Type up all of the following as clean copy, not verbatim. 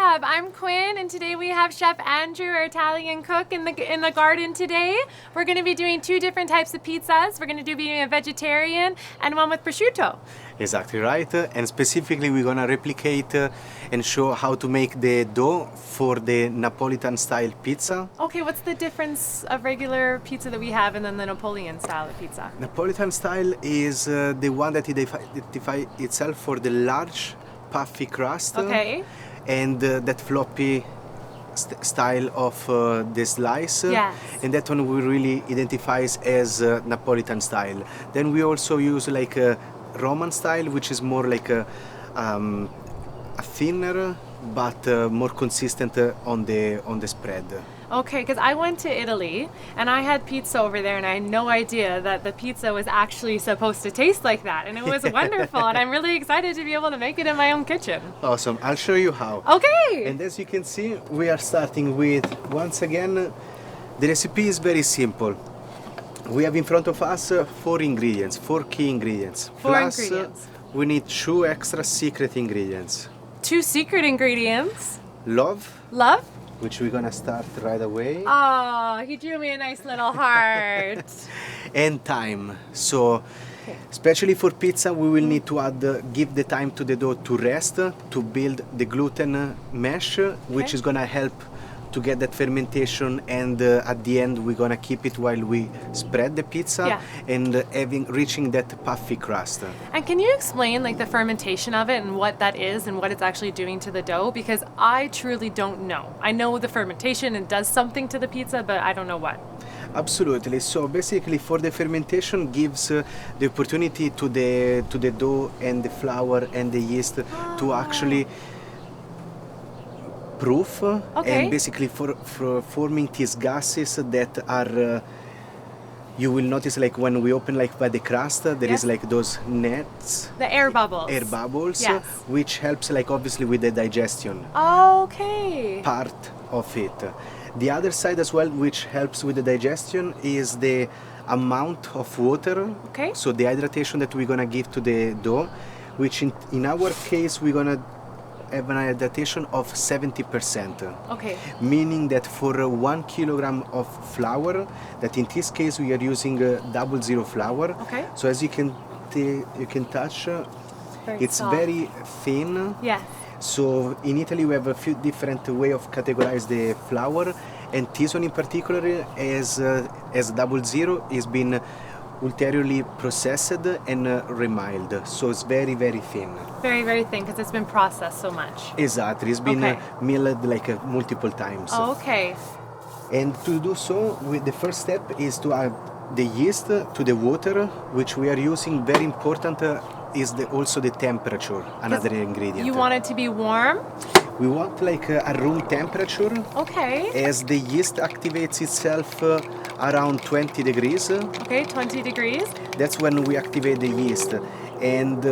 Hub. I'm Quinn, and today we have Chef Andrew, our Italian cook, in the garden today. We're going to be doing two different types of pizzas. We're going to be a vegetarian and one with prosciutto. Exactly right, and specifically we're gonna replicate and show how to make the dough for the Neapolitan style pizza. Okay, what's the difference of regular pizza that we have and then the Napoleon style of pizza? Napolitan style is the one that identifies itself for the large puffy crust, Okay. and that floppy style of the slice. Yes. And that one we really identifies as Napolitan style. Then we also use like a Roman style, which is more like a thinner but more consistent on the spread. Okay, because I went to Italy and I had pizza over there and I had no idea that the pizza was actually supposed to taste like that, and it was wonderful, and I'm really excited to be able to make it in my own kitchen. Awesome, I'll show you how. Okay! And as you can see, we are starting with, once again, the recipe is very simple. We have in front of us four key ingredients. Four Plus, ingredients. We need two extra secret ingredients. Two secret ingredients. Love, Love? which we're gonna start right away, Oh, he drew me a nice little heart. and time. So, especially for pizza, we will need to give the time to the dough to rest, to build the gluten mesh, which Okay. is gonna help to get that fermentation, and at the end we're gonna keep it while we spread the pizza, Yeah. and reaching that puffy crust. And can you explain like the fermentation of it and what that is and what it's actually doing to the dough? Because I truly don't know. I know the fermentation and does something to the pizza, but I don't know what. Absolutely. So basically, for the fermentation gives the opportunity to the dough and the flour and the yeast to actually proof, Okay. and basically for forming these gases that are you will notice, like when we open like by the crust, there Yes. is like those nets, The air bubbles. air bubbles, Yes. which helps like obviously with the digestion Okay. part of it. The other side as well, which helps with the digestion, is the amount of water. Okay. So the hydration that we're gonna give to the dough, which in our case we're gonna have an hydration of 70%. Okay. Meaning that for 1 kilogram of flour, that in this case we are using 00 flour. Okay. So as you can touch, it's soft. very thin. Yes. So in Italy we have a few different way of categorize the flour, and this one in particular as 00 is been ulteriorly processed and remilled, so it's very very thin. Very, very thin because it's been processed so much. Exactly, it's been Okay. milled like multiple times. Oh, okay. And to do so, the first step is to add the yeast to the water, which we are using. Very important is also the temperature, another ingredient. You want it to be warm? We want like a room temperature, Okay. as the yeast activates itself around 20 degrees. Okay, 20 degrees. That's when we activate the yeast. And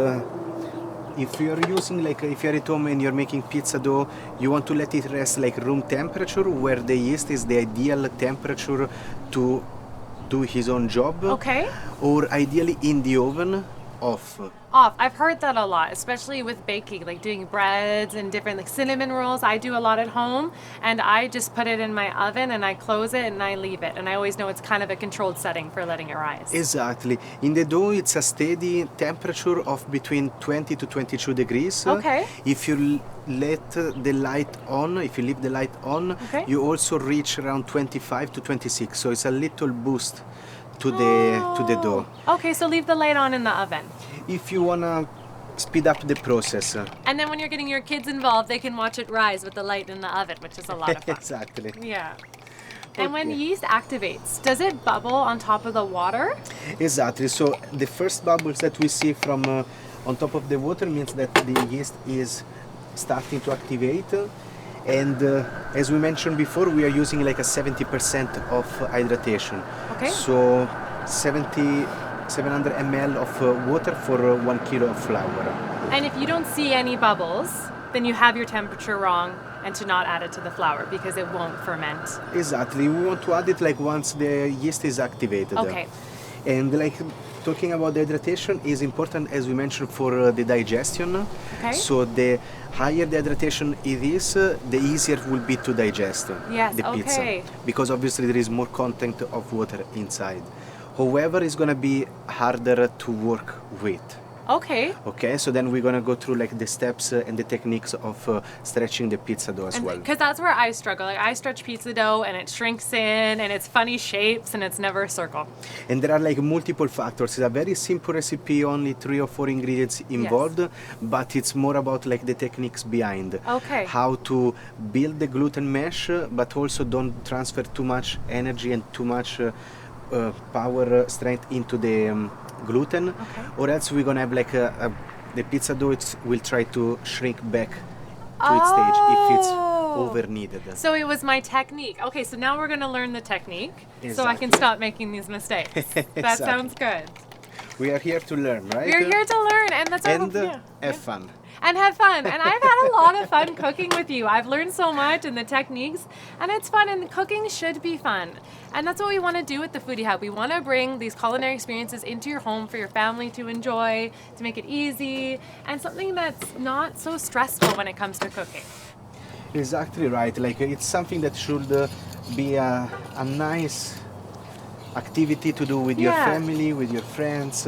if you're using, like if you're at home and you're making pizza dough, you want to let it rest like room temperature, where the yeast is the ideal temperature to do his own job. Okay. Or ideally in the oven, off. Off. I've heard that a lot, especially with baking, like doing breads and different like cinnamon rolls. I do a lot at home, and I just put it in my oven and I close it and I leave it. And I always know it's kind of a controlled setting for letting it rise. Exactly. In the dough, it's a steady temperature of between 20 to 22 degrees. Okay. If you let the light on, if you leave the light on, Okay. you also reach around 25 to 26. So it's a little boost to the dough. Okay, so leave the light on in the oven. If you wanna speed up the process. And then when you're getting your kids involved, they can watch it rise with the light in the oven, which is a lot of fun. Exactly. Yeah. And when Okay. yeast activates, does it bubble on top of the water? Exactly. So the first bubbles that we see from on top of the water means that the yeast is starting to activate. And as we mentioned before, we are using like a 70% of hydration. Okay. So 700 ml of water for 1 kilo of flour. And if you don't see any bubbles, then you have your temperature wrong, and to not add it to the flour because it won't ferment. Exactly. We want to add it like once the yeast is activated. Okay. And like talking about the hydration is important, as we mentioned, for the digestion. Okay. So the higher the hydration it is, the easier it will be to digest Yes, the pizza. okay. Because obviously there is more content of water inside. However, it's gonna be harder to work with. Okay. Okay, so then we're gonna go through like the steps and the techniques of stretching the pizza dough as well. Because that's where I struggle. Like I stretch pizza dough and it shrinks in and it's funny shapes and it's never a circle. And there are like multiple factors. It's a very simple recipe, only 3 or 4 ingredients involved, but it's more about like the techniques behind. Okay. How to build the gluten mesh, but also don't transfer too much energy and too much power strength into the gluten, or else we're gonna have like the pizza dough will try to shrink back to its stage if it's over kneaded. So it was my technique. Okay, so now we're going to learn the technique so I can Exactly. stop making these mistakes. That Exactly. sounds good. We are here to learn, right? We're here to learn, and that's and our have fun. And have fun. And I've had a lot of fun cooking with you. I've learned so much and the techniques, and it's fun, and cooking should be fun. And that's what we want to do with the Foodie Hub. We want to bring these culinary experiences into your home for your family to enjoy, to make it easy, and something that's not so stressful when it comes to cooking. Exactly right. Like it's something that should be a nice activity to do with your Yeah. family, with your friends,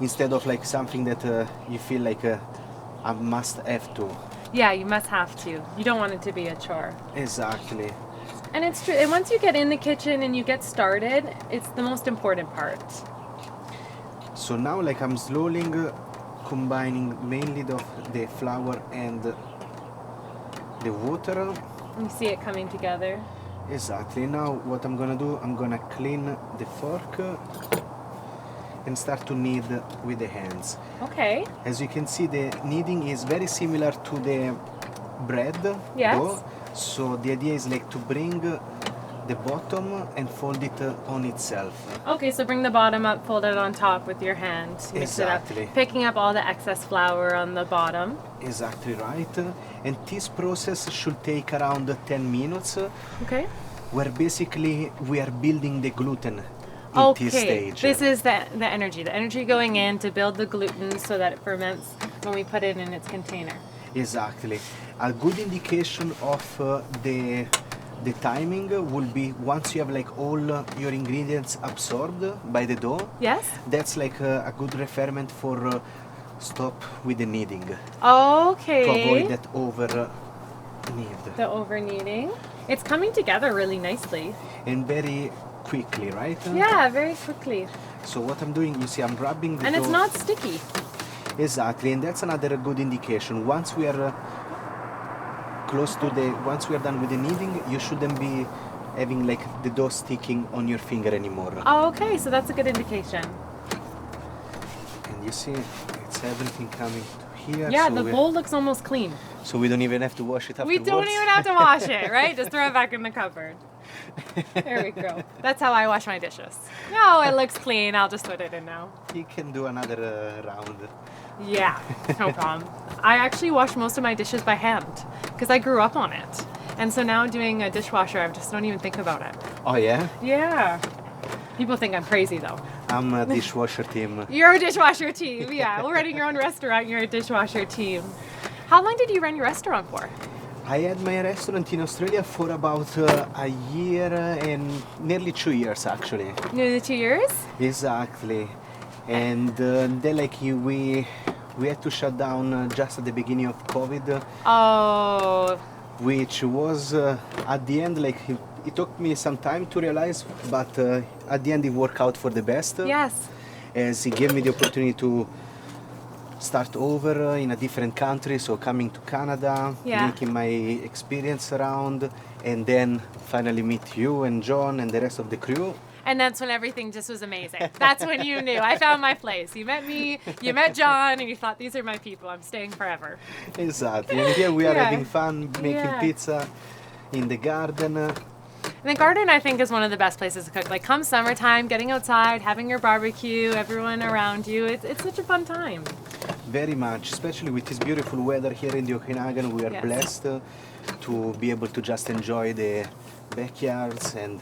instead of like something that you feel like I must have to. Yeah, you must have to. You don't want it to be a chore. Exactly. And it's true. And once you get in the kitchen and you get started, it's the most important part. So now like I'm slowly combining mainly the flour and the water. You see it coming together. Exactly. Now what I'm gonna do, I'm gonna clean the fork and start to knead with the hands. Okay. As you can see, the kneading is very similar to the bread Yes. dough. So the idea is like to bring the bottom and fold it on itself. Okay, so bring the bottom up, fold it on top with your hand. Mix Exactly. it up, picking up all the excess flour on the bottom. Exactly right. And this process should take around 10 minutes, Okay. where basically we are building the gluten in this stage. This is the energy going in to build the gluten so that it ferments when we put it in its container. Exactly. A good indication of the timing will be once you have like all your ingredients absorbed by the dough. Yes? That's like a good referment for stop with the kneading Okay. to avoid that over knead. The over kneading. It's coming together really nicely. And very quickly, right? Yeah, very quickly. So what I'm doing, you see, I'm rubbing the And dough. it's not sticky. Exactly, and that's another good indication. Once we are once we are done with the kneading, you shouldn't be having like the dough sticking on your finger anymore. Oh, okay, so that's a good indication. And you see, it's everything coming to here. Yeah, so the bowl looks almost clean. So we don't even have to wash it We afterwards. don't even have to wash it, right? Just throw it back in the cupboard. There we go. That's how I wash my dishes. No, it looks clean. I'll just put it in now. You can do another round. Yeah, no problem. I actually wash most of my dishes by hand because I grew up on it. And so now doing a dishwasher, I just don't even think about it. Oh yeah? Yeah. People think I'm crazy though. I'm a dishwasher team. You're a dishwasher team. Yeah, well, running your own restaurant, you're a dishwasher team. How long did you run your restaurant for? I had my restaurant in Australia for about a year and nearly 2 years actually. Nearly 2 years? Exactly. And then like we had to shut down just at the beginning of COVID, Oh, which was at the end like it took me some time to realize, but at the end it worked out for the best. yes. As it gave me the opportunity to start over in a different country, so coming to Canada, Yeah. making my experience around, and then finally meet you and John and the rest of the crew. And that's when everything just was amazing. That's when you knew. I found my place. You met me, you met John, and you thought, these are my people. I'm staying forever. Exactly. And here we are Yeah. having fun making Yeah. pizza in the garden. And the garden, I think, is one of the best places to cook. Like, come summertime, getting outside, having your barbecue, everyone around you. It's such a fun time. Very much, especially with this beautiful weather here in the Okanagan. We are Yes. blessed to be able to just enjoy the backyards and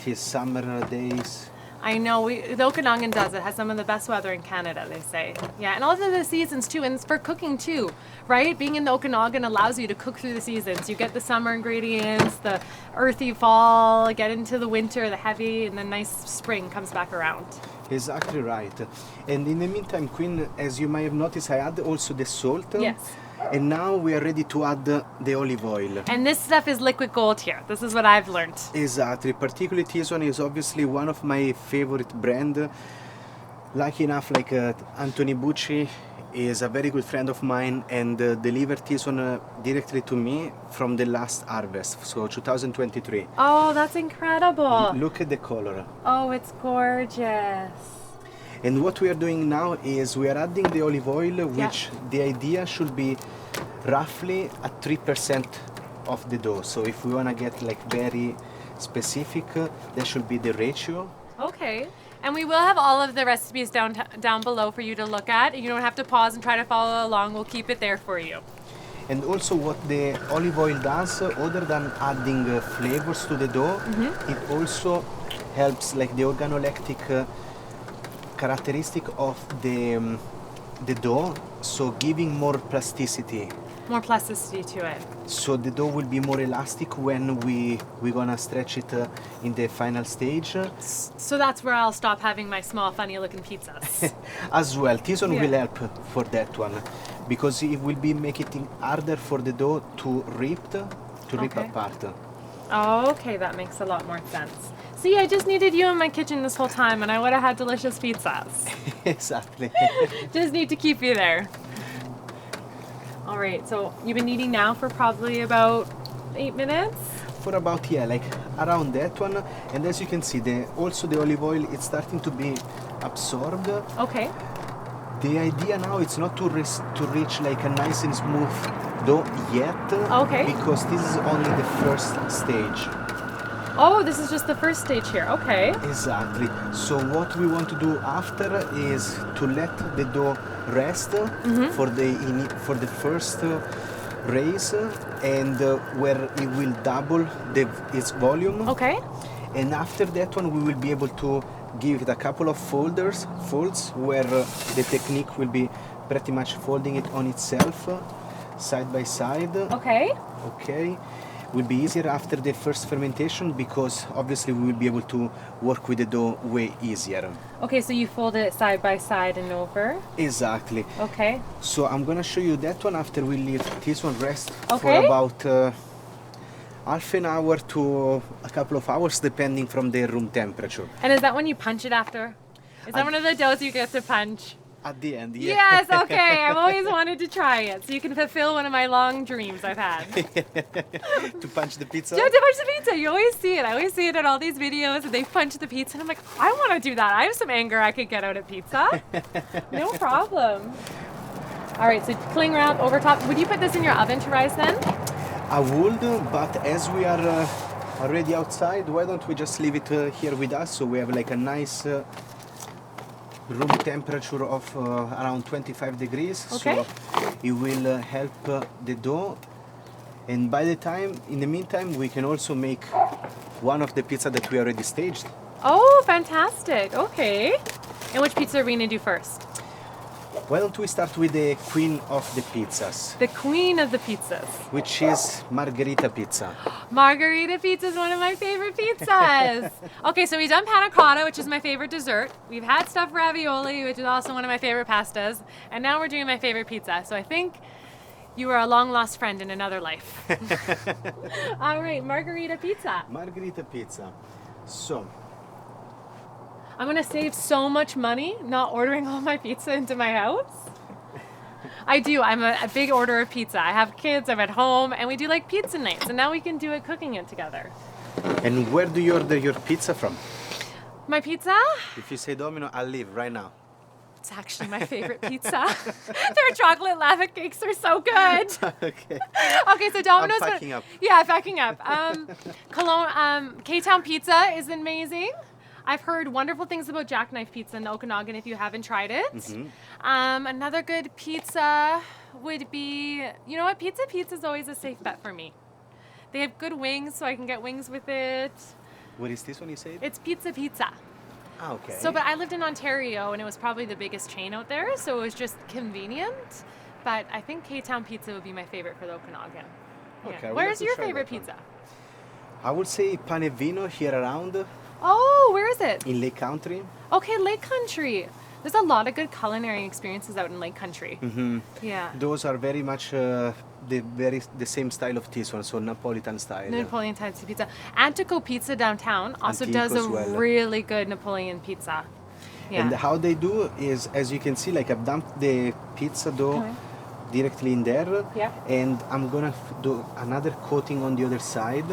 these summer days. I know, the Okanagan does. It has some of the best weather in Canada, they say. Yeah, and also the seasons too, and it's for cooking too, right? Being in the Okanagan allows you to cook through the seasons. You get the summer ingredients, the earthy fall, get into the winter, the heavy, and then nice spring comes back around. Exactly right. And in the meantime, Queen, as you might have noticed, I add also the salt. Yes. And now we are ready to add the olive oil. And this stuff is liquid gold here. This is what I've learned. Exactly. Particularly this one is obviously one of my favorite brand. Lucky enough, like Anthony Bucci is a very good friend of mine and delivered this one directly to me from the last harvest, so 2023. Oh, that's incredible. Look at the color. Oh, it's gorgeous. And what we are doing now is we are adding the olive oil, which the idea should be roughly at 3% of the dough. So if we want to get like very specific, that should be the ratio. Okay. And we will have all of the recipes down below for you to look at. You don't have to pause and try to follow along. We'll keep it there for you. And also what the olive oil does, other than adding flavors to the dough, it also helps like the organoleptic characteristic of the dough, so giving more plasticity. More plasticity to it. So the dough will be more elastic when we're gonna stretch it in the final stage. So that's where I'll stop having my small funny looking pizzas. As well, this one will help for that one, because it will be making it harder for the dough to rip apart. Oh, okay, that makes a lot more sense. See, I just needed you in my kitchen this whole time and I would have had delicious pizzas. Exactly. Just need to keep you there. All right, so you've been kneading now for probably about 8 minutes? For about, like around that one. And as you can see, also the olive oil, it's starting to be absorbed. Okay. The idea now is not to reach like a nice and smooth dough yet. Okay. Because this is only the first stage. Oh, this is just the first stage here. Okay. Exactly. So what we want to do after is to let the dough rest for the first raise, and where it will double its volume. Okay. And after that one, we will be able to give it a couple of folds where the technique will be pretty much folding it on itself, side by side. Okay. Okay. Will be easier after the first fermentation, because obviously we will be able to work with the dough way easier. Okay, so you fold it side by side and over? Exactly. Okay. So I'm gonna show you that one after we leave this one rest for Okay. about half an hour to a couple of hours, depending from the room temperature. And is that when you punch it after? Is that one of the doughs you get to punch? At the end, yeah. Yes, okay. I've always wanted to try it, so you can fulfill one of my long dreams I've had. To punch the pizza? Yeah, to punch the pizza. You always see it. I always see it in all these videos, and they punch the pizza, and I'm like, I want to do that. I have some anger I could get out of pizza. No problem. All right, so cling wrap over top. Would you put this in your oven to rise then? I would, but as we are already outside, why don't we just leave it here with us, so we have like a nice room temperature of around 25 degrees. Okay. So it will help the dough, and in the meantime, we can also make one of the pizza that we already staged. Oh, fantastic. Okay. And which pizza are we going to do first? Why don't we start with the queen of the pizzas, The queen of the pizzas. which is margherita pizza. Margherita pizza is one of my favorite pizzas. Okay, so we've done panna cotta, which is my favorite dessert. We've had stuffed ravioli, which is also one of my favorite pastas. And now we're doing my favorite pizza. So I think you are a long-lost friend in another life. All right, margherita pizza. Margherita pizza. So, I'm going to save so much money not ordering all my pizza into my house. I do. I'm a big orderer of pizza. I have kids, I'm at home, and we do like pizza nights. And now we can do it cooking it together. and where do you order your pizza from? My pizza? If you say Domino, I'll leave right now. It's actually my favorite pizza. Their chocolate lava cakes are so good. Okay. Okay, so Domino's. I'm packing up. Yeah, packing up. Kelowna, K-Town Pizza is amazing. I've heard wonderful things about Jackknife Pizza in the Okanagan if you haven't tried it. Another good pizza would be, you know what, Pizza is always a safe bet for me. They have good wings, so I can get wings with it. What is this one you said? It's Pizza. Ah, okay. So, but I lived in Ontario, and it was probably the biggest chain out there, so it was just convenient. But I think K-Town pizza would be my favorite for the Okanagan. Yeah. Okay, I will Where's have to your try favorite that one. pizza? I would say Pane Vino here around Oh, where is it? in Lake Country. Okay, Lake Country. There's a lot of good culinary experiences out in Lake Country. Mm-hmm. Yeah. Those are very much the same style of this one, so Neapolitan style. Napoleon type pizza. Antico Pizza downtown also does Antico a as well. really good Napoleon pizza. Yeah. And how they do is, as you can see, like I've dumped the pizza dough Okay. directly in there, Yeah. and I'm gonna do another coating on the other side.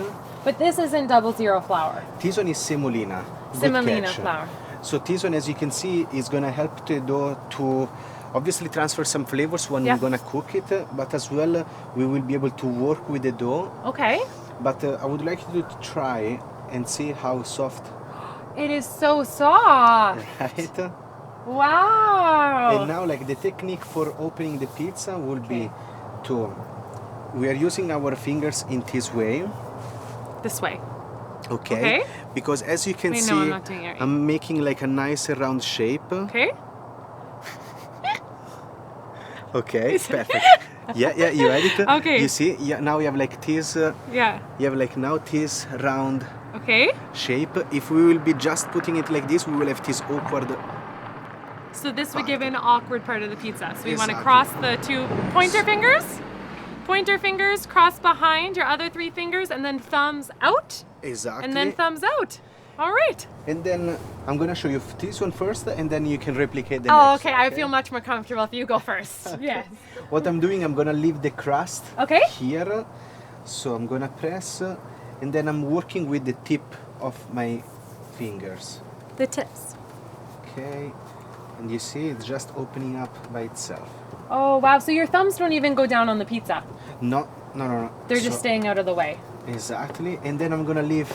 But this isn't 00 flour. This one is semolina. Good Semolina catch. flour. So this one, as you can see, is gonna help the dough to obviously transfer some flavors when Yeah. we're gonna cook it, but as well we will be able to work with the dough. Okay. But I would like you to try and see how soft, It is so soft. right? Wow. And now, like the technique for opening the pizza will be to, we are using our fingers in this way, This way. okay? Okay. Because as you can Wait, see, no, I'm not doing it right. I'm making like a nice round shape. Okay. Okay, perfect. Yeah, you had it. Okay. You see, yeah, now you have like this, Yeah. you have like now this round Okay. shape. If we will be just putting it like this, we will have this awkward. So this would give an awkward part of the pizza. So we want to Exactly. cross the two pointer fingers, cross behind your other three fingers, and then thumbs out, Exactly. and then thumbs out. All right. And then I'm gonna show you this one first, and then you can replicate the Oh, next. okay. I feel much more comfortable if you go first. Yes. What I'm doing, I'm gonna leave the crust Okay. here. So I'm gonna press, and then I'm working with the tip of my fingers. The tips. Okay. And you see, it's just opening up by itself. Oh, wow. So your thumbs don't even go down on the pizza. No. They're just So- staying out of the way. Exactly. And then I'm gonna leave.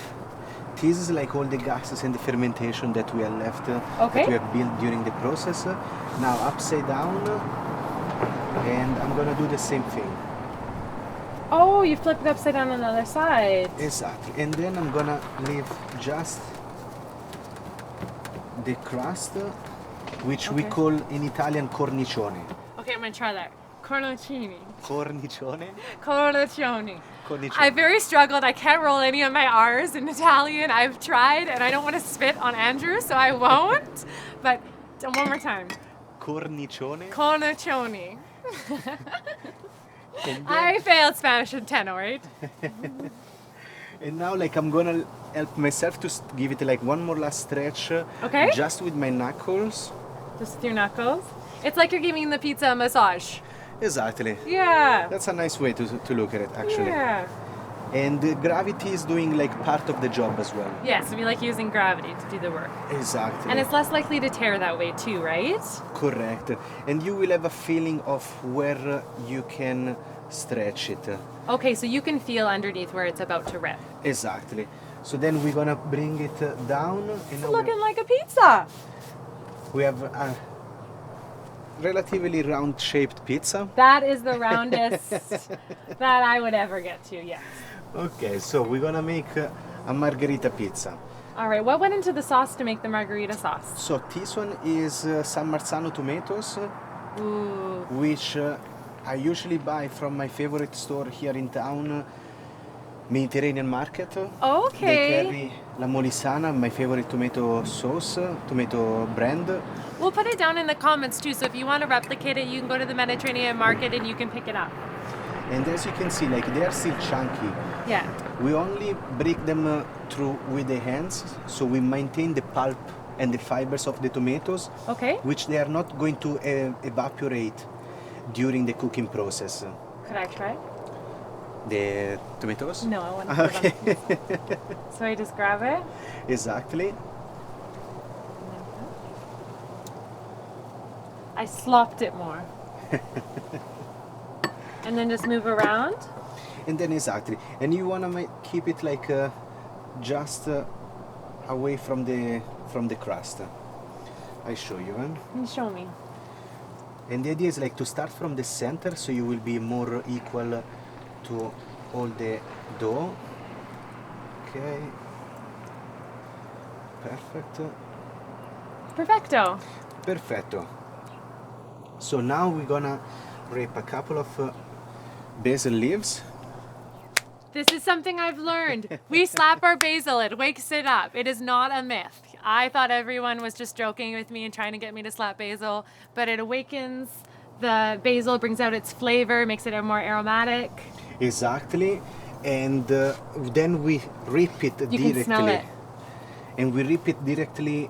This is like all the gases and the fermentation that we have left, Okay. that we have built during the process. Now upside down, and I'm gonna do the same thing. Oh, you flip it upside down on the other side. Exactly. And then I'm gonna leave just the crust, which we Okay. call in Italian cornicione. Okay, I'm gonna try that. Cornicione. Cornicione? Cornicione. Cornicione. I very struggled. I can't roll any of my R's in Italian. I've tried, and I don't want to spit on Andrew, so I won't. But one more time. Cornicione. Cornicione. And then- I failed Spanish in 10, all right? And now, like, I'm gonna help myself to give it like one more last stretch. Okay. Just with my knuckles. Just with your knuckles. It's like you're giving the pizza a massage. Exactly. Yeah. That's a nice way to look at it, actually. Yeah. And the gravity is doing like part of the job as well. Yes, we like using gravity to do the work. Exactly. And it's less likely to tear that way too, right? Correct. And you will have a feeling of where you can stretch it. Okay, so you can feel underneath where it's about to rip. Exactly. So then we're gonna bring it down. And It's now looking like a pizza. we have a relatively round shaped pizza. That is the roundest that I would ever get to, yes. Okay, so we're gonna make a margherita pizza. All right, what went into the sauce to make the margarita sauce? So this one is San Marzano tomatoes, Ooh, which I usually buy from my favorite store here in town, Mediterranean Market. They okay. carry La Molisana, my favorite tomato sauce, tomato brand. We'll put it down in the comments too, so if you want to replicate it, you can go to the Mediterranean market and you can pick it up. And as you can see, like they are still chunky. Yeah. We only break them through with the hands, so we maintain the pulp and the fibers of the tomatoes, Okay. which they are not going to evaporate during the cooking process. Could I try? The tomatoes? No, I want to put Okay. it on. So I just grab it. Exactly. I slopped it more. And then just move around. And then exactly. And you wanna keep it like just away from the crust. I show you. You show me. And the idea is like to start from the center, so you will be more equal to all the dough. Okay. Perfect. Perfecto. Perfetto. So now we're gonna rip a couple of basil leaves. This is something I've learned. We slap our basil, it wakes it up. It is not a myth. I thought everyone was just joking with me and trying to get me to slap basil, but it awakens the basil, brings out its flavor, makes it more aromatic. Exactly. And then we rip it You directly. can smell it. And we rip it directly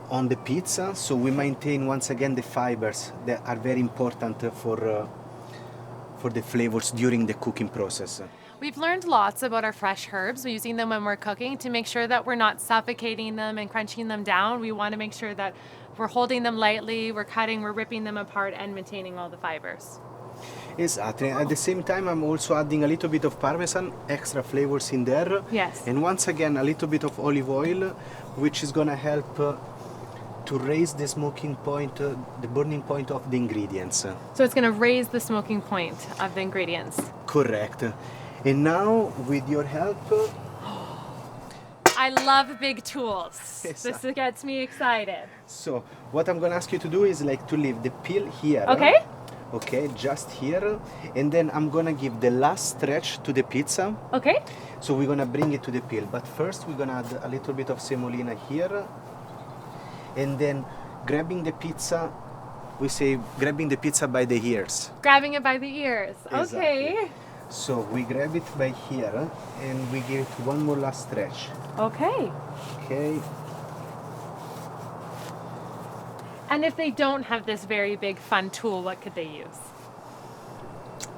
on the pizza, so we maintain once again the fibers that are very important for the flavors during the cooking process. We've learned lots about our fresh herbs. We're using them when we're cooking to make sure that we're not suffocating them and crunching them down. We want to make sure that we're holding them lightly, we're cutting, we're ripping them apart and maintaining all the fibers. Exactly. At the same time, I'm also adding a little bit of parmesan, extra flavors in there. Yes. And once again, a little bit of olive oil, which is gonna help to raise the smoking point, the burning point of the ingredients. So it's going to raise the smoking point of the ingredients. Correct. And now, with your help, I love big tools. Exactly. This gets me excited. so what I'm gonna ask you to do is like to leave the peel here. Okay. Okay, just here. And then I'm gonna give the last stretch to the pizza. Okay. So we're gonna bring it to the peel. But first we're gonna add a little bit of semolina here. And then grabbing the pizza, we say grabbing the pizza by the ears. Grabbing it by the ears. Exactly. Okay. So we grab it by here and we give it one more last stretch. Okay. Okay. And if they don't have this very big fun tool, what could they use?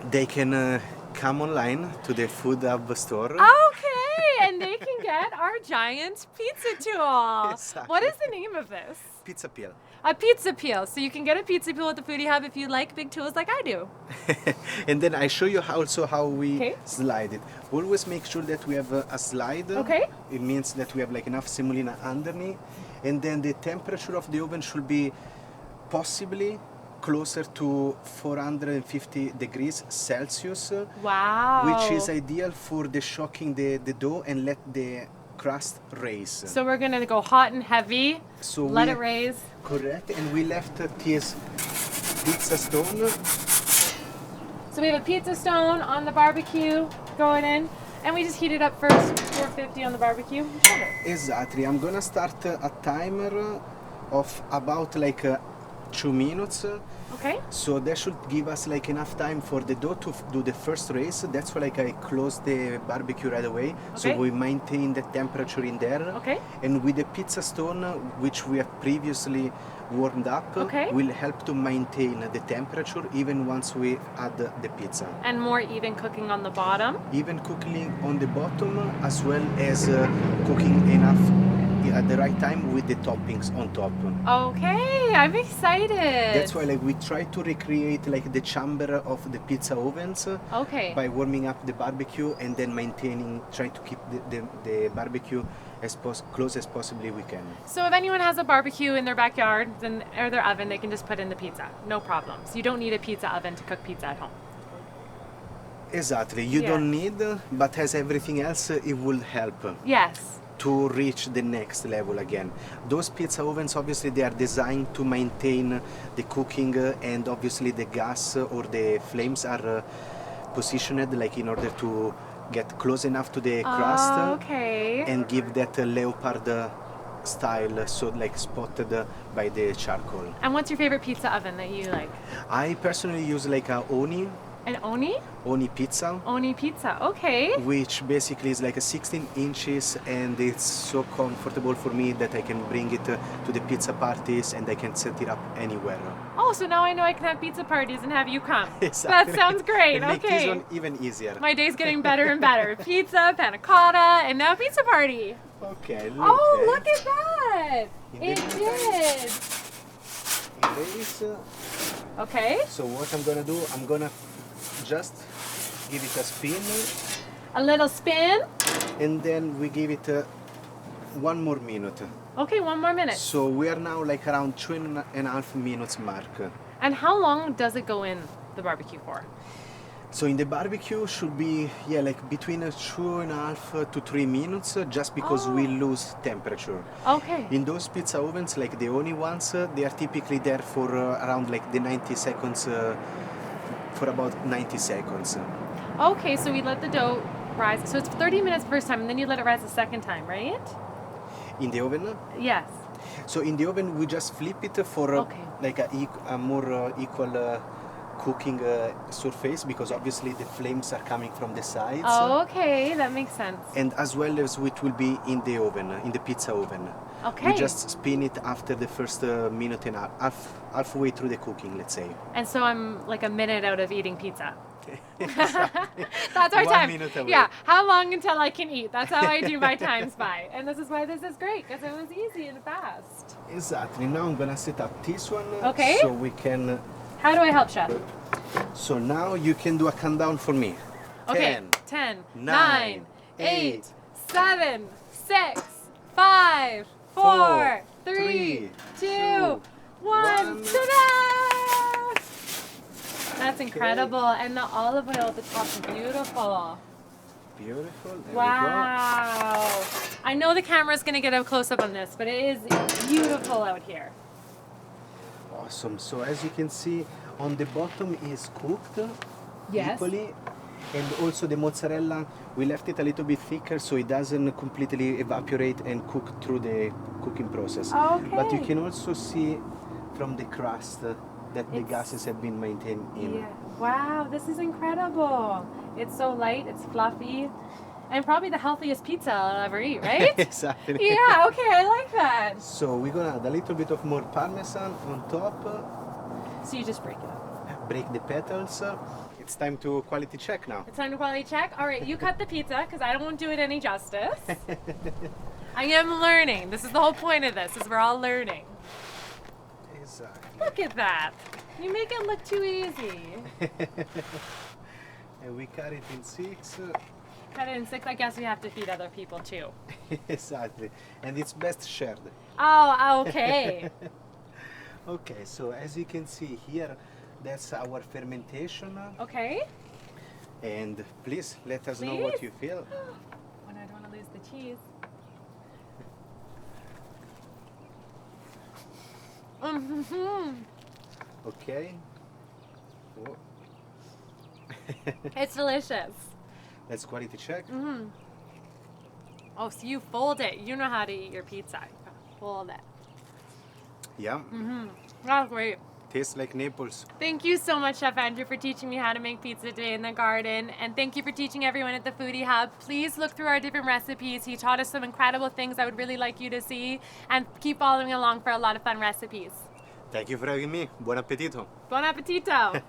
They can come online to the Food Hub store. Okay, and they can get our giant pizza tool. Exactly. What is the name of this? Pizza peel. A pizza peel. So you can get a pizza peel at the Foodie Hub if you like big tools like I do. And then I show you also how we Okay. slide it. Always make sure that we have a slide. Okay. It means that we have like enough semolina underneath. And then the temperature of the oven should be possibly closer to 450 degrees Celsius. Wow. Which is ideal for the shocking the dough and let the crust raise. So we're gonna go hot and heavy, So let we- it raise. Correct. And we left this pizza stone. So we have a pizza stone on the barbecue going in, and we just heat it up first, 450 on the barbecue. Shut it. Exactly. I'm gonna start a timer of about like 2 minutes. Okay. So that should give us like enough time for the dough to do the first raise. That's why like I close the barbecue right away. So Okay. we maintain the temperature in there. Okay. And with the pizza stone, which we have previously warmed up, Okay. will help to maintain the temperature even once we add the pizza. And more even cooking on the bottom. Even cooking on the bottom as well as cooking enough at the right time with the toppings on top. Okay, I'm excited. That's why like we try to recreate like the chamber of the pizza ovens Okay. by warming up the barbecue and then trying to keep the barbecue as close as possibly we can. So if anyone has a barbecue in their backyard or their oven, they can just put in the pizza. No problems. You don't need a pizza oven to cook pizza at home. Exactly, you Yeah. don't need, but as everything else, it will help Yes. to reach the next level again. Those pizza ovens, obviously, they are designed to maintain the cooking and obviously the gas or the flames are positioned like in order to get close enough to the crust Okay. and give that leopard style, so like spotted by the charcoal. And what's your favorite pizza oven that you like? I personally use like a An Oni? Oni pizza, Oni pizza. Okay. which basically is like a 16 inches and it's so comfortable for me that I can bring it to the pizza parties and I can set it up anywhere. Oh, so now I know I can have pizza parties and have you come. Exactly. That sounds great. And make this Okay. one even easier. My day's getting better and better. Pizza, panna cotta, and now pizza party. Okay, Oh, look at that. In It the did. Erase. Okay. So what I'm gonna do, I'm gonna just give it a spin A little spin. and then we give it one more minute. Okay, one more minute. So we are now like around 2.5 minutes mark. And how long does it go in the barbecue for? So in the barbecue should be like between 2.5 to 3 minutes, just because we lose temperature. Okay. In those pizza ovens, like the only ones, they are typically there for around like the 90 seconds, for about 90 seconds. Okay, so we let the dough rise. So it's 30 minutes first time, and then you let it rise a second time, right? In the oven? Yes. So in the oven, we just flip it for like a more equal cooking surface, because obviously the flames are coming from the sides. Oh, okay, that makes sense. And as well as it will be in the oven, in the pizza oven. Okay. We just spin it after the first minute and a half, halfway through the cooking, let's say. And so I'm like a minute out of eating pizza. Exactly. That's our 1 time. minute away. Yeah, how long until I can eat? That's how I do my times by. And this is why this is great, because it was easy and fast. Exactly. Now I'm gonna set up this one. Okay. So we can. How do I help, Chef? So now you can do a countdown for me. Okay. 10, 9, 8, 7, 6, 5, 4, 3, 2, 1. Ta-da! That's incredible. And the olive oil at the top is beautiful. Beautiful. There Wow. I know the camera's going to get a close-up on this, but it is beautiful out here. we go. Awesome. So as you can see, on the bottom is cooked equally. And also the mozzarella, we left it a little bit thicker so it doesn't completely evaporate and cook through the cooking process. Okay. But you can also see from the crust that the gases have been maintained in. Yeah. Wow, this is incredible. It's so light, it's fluffy, and probably the healthiest pizza I'll ever eat, right? Exactly. Yeah, okay, I like that. So we're gonna add a little bit of more parmesan on top. So you just break it up. Break the petals. It's time to quality check now. It's time to quality check. All right, you cut the pizza because I won't do it any justice. I am learning. This is the whole point of this, is we're all learning. Exactly. Look at that. You make it look too easy. And we cut it in 6. Cut it in 6. I guess we have to feed other people too. Exactly. And it's best shared. Oh, okay. Okay, so as you can see here, that's our fermentation. Okay. And please let us know what Please? you feel. When I don't want to lose the cheese. Okay. Oh. It's delicious. Let's quality check. Oh, so you fold it. You know how to eat your pizza. Fold it. Yeah. That's great. Tastes like Naples. Thank you so much, Chef Andrew, for teaching me how to make pizza today in the garden. And thank you for teaching everyone at the Foodie Hub. Please look through our different recipes. He taught us some incredible things I would really like you to see. And keep following along for a lot of fun recipes. Thank you for having me. Buon appetito. Buon appetito!